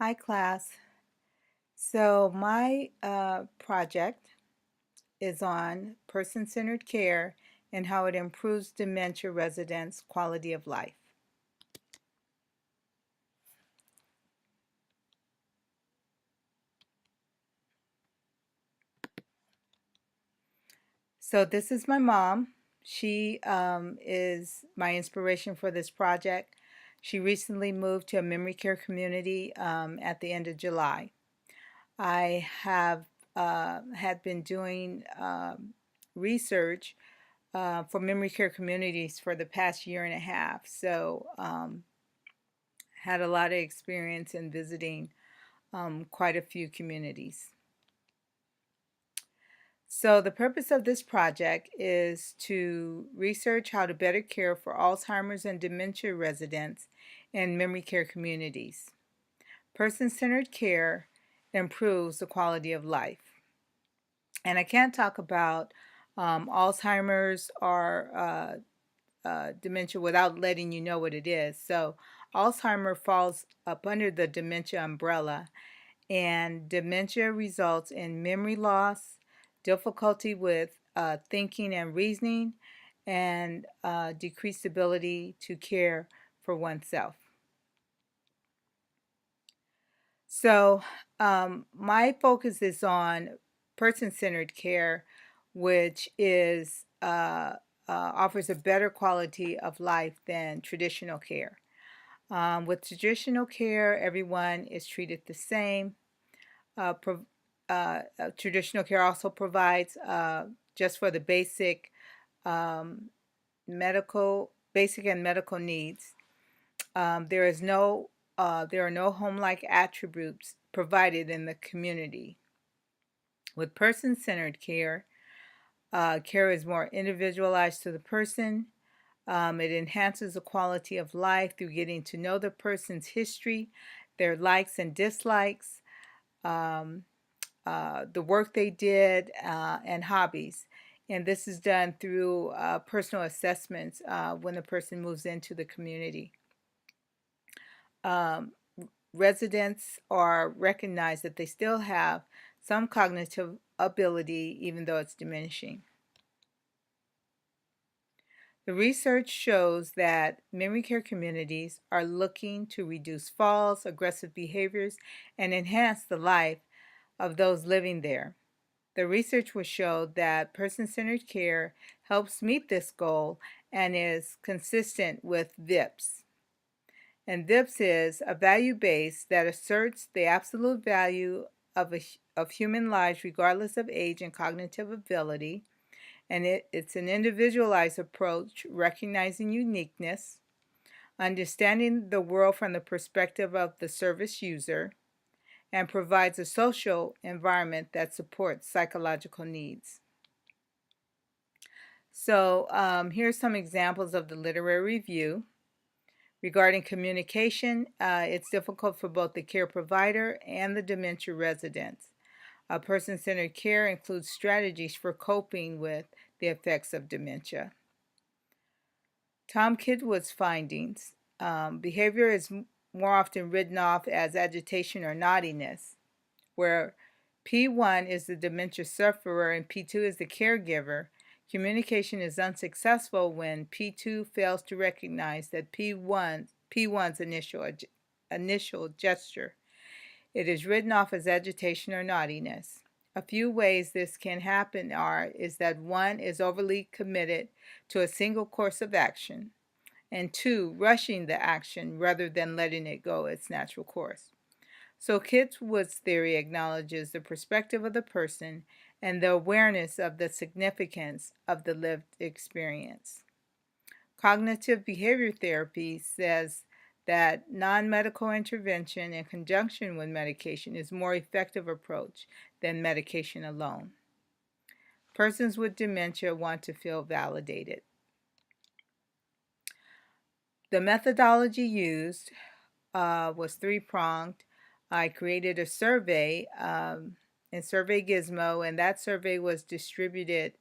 Hi, class. So, my project is on person centered care and how it improves dementia residents' quality of life. So, this is my mom. She is my inspiration for this project. She recently moved to a memory care community at the end of July. I have had been doing research for memory care communities for the past year and a half. So, had a lot of experience in visiting quite a few communities. So, the purpose of this project is to research how to better care for Alzheimer's and dementia residents in memory care communities. Person centered care improves the quality of life. And I can't talk about Alzheimer's or dementia without letting you know what it is. So, Alzheimer falls up under the dementia umbrella, and dementia results in memory loss, difficulty with thinking and reasoning, and decreased ability to care for oneself. So, my focus is on person centered care, which is offers a better quality of life than traditional care. With traditional care, everyone is treated the same. Pro- Traditional care also provides just for the um, basic and medical needs. There is no, there are no home-like attributes provided in the community. With person-centered care, care is more individualized to the person. It enhances the quality of life through getting to know the person's history, their likes and dislikes, um, the work they did, and hobbies. And this is done through personal assessments when the person moves into the community. Um, Residents are recognized that they still have some cognitive ability, even though it's diminishing. The research shows that memory care communities are looking to reduce falls, aggressive behaviors, and enhance the life of those living there. The research will show that person centered care helps meet this goal and is consistent with VIPS. And VIPS is a value base that asserts the absolute value of human lives regardless of age and cognitive ability. And it's an individualized approach recognizing uniqueness, understanding the world from the perspective of the service user, and provides a social environment that supports psychological needs. So, here's some examples of the literary review. Regarding communication, it's difficult for both the care provider and the dementia residents. Person centered care includes strategies for coping with the effects of dementia. Tom Kidwood's findings: behavior is more often written off as agitation or naughtiness, where P1 is the dementia sufferer and P2 is the caregiver. Communication is unsuccessful when P2 fails to recognize that P1's initial gesture. It is written off as agitation or naughtiness. A few ways this can happen is that one is overly committed to a single course of action, and two, rushing the action rather than letting it go its natural course. So Kidswood's theory acknowledges the perspective of the person and the awareness of the significance of the lived experience. Cognitive behavior therapy says that non-medical intervention in conjunction with medication is a more effective approach than medication alone. Persons with dementia want to feel validated. The methodology used was three-pronged. I created a survey in Survey Gizmo, and that survey was distributed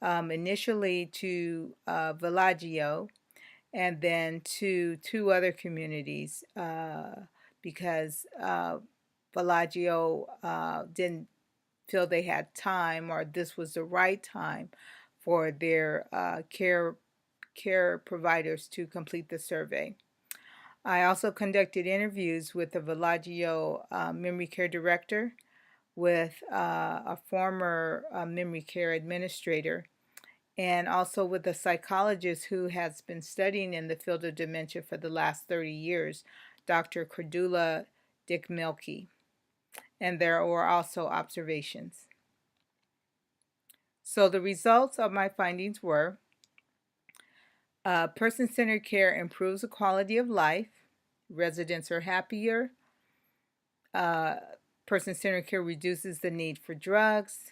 initially to Villaggio and then to two other communities, because Bellagio didn't feel they had time, or this was the right time for their care providers to complete the survey. I also conducted interviews with the Bellagio memory care director, with a former memory care administrator, and also with a psychologist who has been studying in the field of dementia for the last 30 years, Dr. Cordula Dick Milkey. And there were also observations. So the results of my findings were person-centered care improves the quality of life. Residents are happier. Uh, person-centered care reduces the need for drugs.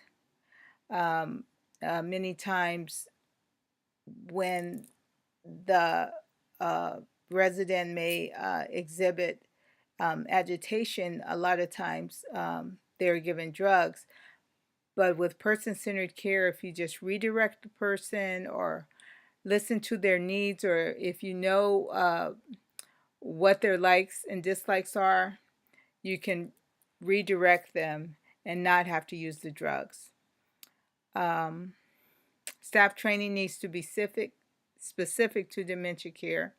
Many times when the resident may exhibit agitation, a lot of times they're given drugs. But with person-centered care, if you just redirect the person or listen to their needs, or if you know what their likes and dislikes are, you can redirect them and not have to use the drugs. Staff training needs to be specific to dementia care.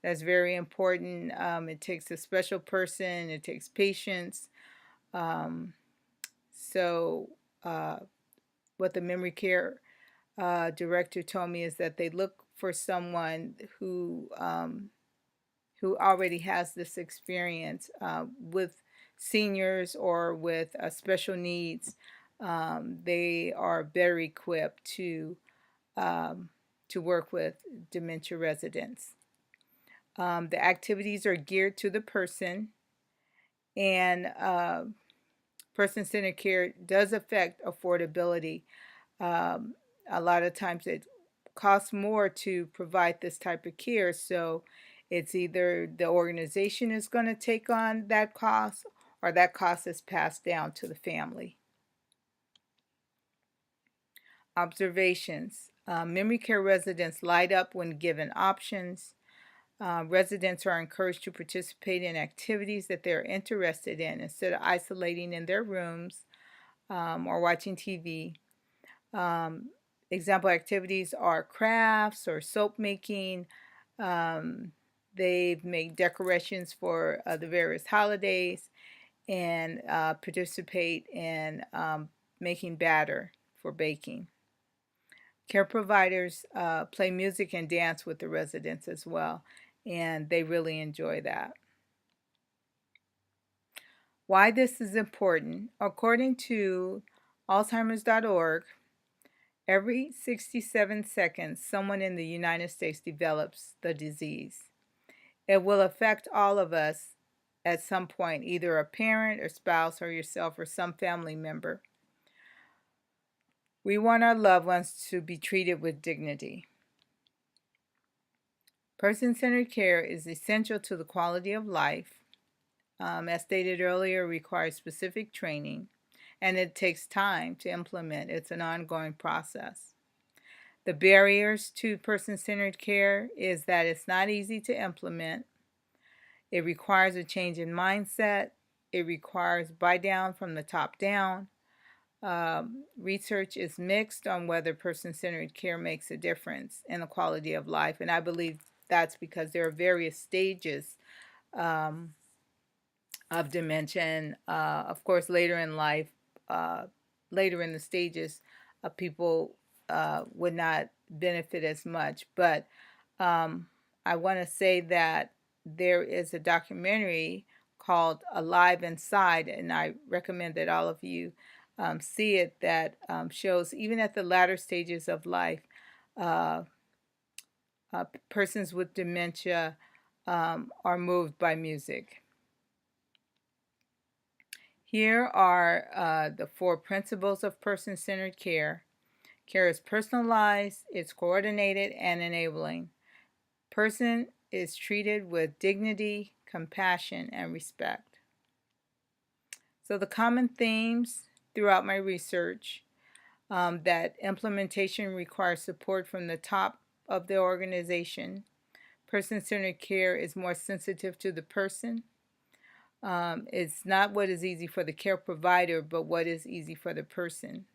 That's very important. It takes a special person. It takes patience. So what the memory care director told me is that they look for someone who already has this experience with seniors or with special needs. They are better equipped to work with dementia residents. The activities are geared to the person, and person-centered care does affect affordability. A lot of times it costs more to provide this type of care, so it's either the organization is going to take on that cost, or that cost is passed down to the family. Observations. Memory care residents light up when given options. Residents are encouraged to participate in activities that they're interested in instead of isolating in their rooms or watching TV. Example activities are crafts or soap making. They make decorations for the various holidays, and participate in making batter for baking. Care providers play music and dance with the residents as well, and they really enjoy that. Why this is important: according to Alzheimer's.org, every 67 seconds, someone in the United States develops the disease. It will affect all of us at some point, either a parent or spouse or yourself or some family member. We want our loved ones to be treated with dignity. Person-centered care is essential to the quality of life. As stated earlier, requires specific training, and it takes time to implement. It's an ongoing process. The barriers to person-centered care is that it's not easy to implement. It requires a change in mindset. It requires buy-down from the top down. Research is mixed on whether person-centered care makes a difference in the quality of life, and I believe that's because there are various stages of dementia, and of course later in life, later in the stages, people would not benefit as much. But I want to say that there is a documentary called Alive Inside, and I recommend that all of you see it, that shows even at the latter stages of life, persons with dementia are moved by music. Here are the 4 principles of person-centered care. Care is personalized, it's coordinated, and enabling. Person is treated with dignity, compassion, and respect. So the common themes throughout my research, that implementation requires support from the top of the organization. Person-centered care is more sensitive to the person. It's not what is easy for the care provider, but what is easy for the person.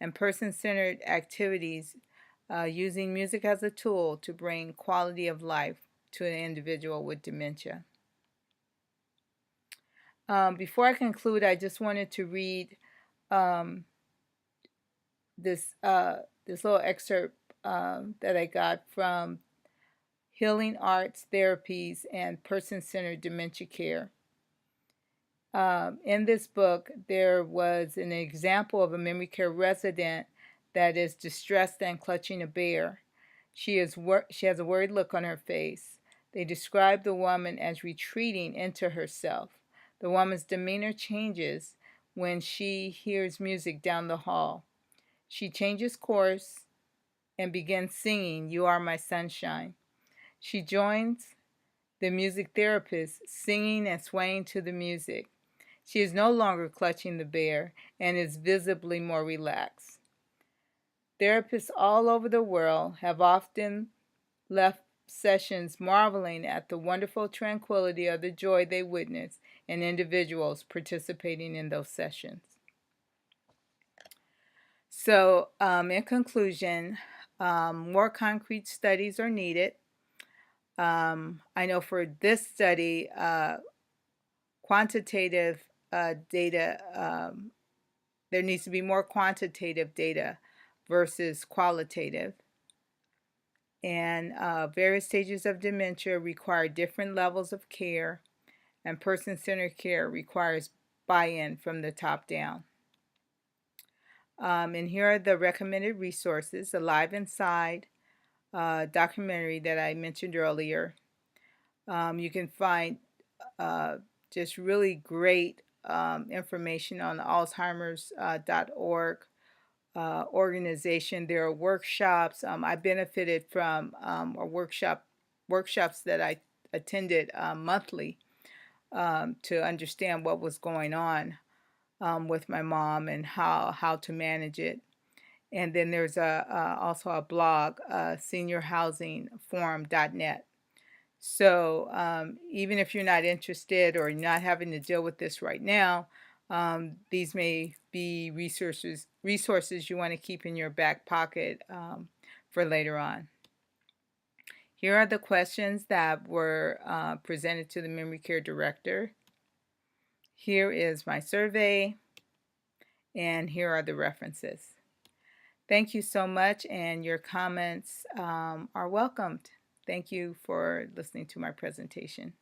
And person-centered activities using music as a tool to bring quality of life to an individual with dementia. Before I conclude, I just wanted to read um, this little excerpt that I got from Healing Arts Therapies and Person-Centered Dementia Care. In this book, there was an example of a memory care resident that is distressed and clutching a bear. She has a worried look on her face. They describe the woman as retreating into herself. The woman's demeanor changes when she hears music down the hall. She changes course and begins singing, "You Are My Sunshine." She joins the music therapist, singing and swaying to the music. She is no longer clutching the bear and is visibly more relaxed. Therapists all over the world have often left sessions marveling at the wonderful tranquility of the joy they witness in individuals participating in those sessions. So, in conclusion, more concrete studies are needed. I know for this study, quantitative data, there needs to be more quantitative data versus qualitative. And various stages of dementia require different levels of care, and person-centered care requires buy-in from the top down. And here are the recommended resources: Alive Inside documentary that I mentioned earlier. You can find just really great information on the Alzheimer's.org organization. There are workshops. I benefited from workshops that I attended monthly to understand what was going on with my mom and how to manage it. And then there's also a blog, seniorhousingforum.net. So even if you're not interested or not having to deal with this right now, these may be resources you want to keep in your back pocket for later on. Here are the questions that were presented to the memory care director. Here is my survey, and here are the references. Thank you so much, and your comments are welcomed. Thank you for listening to my presentation.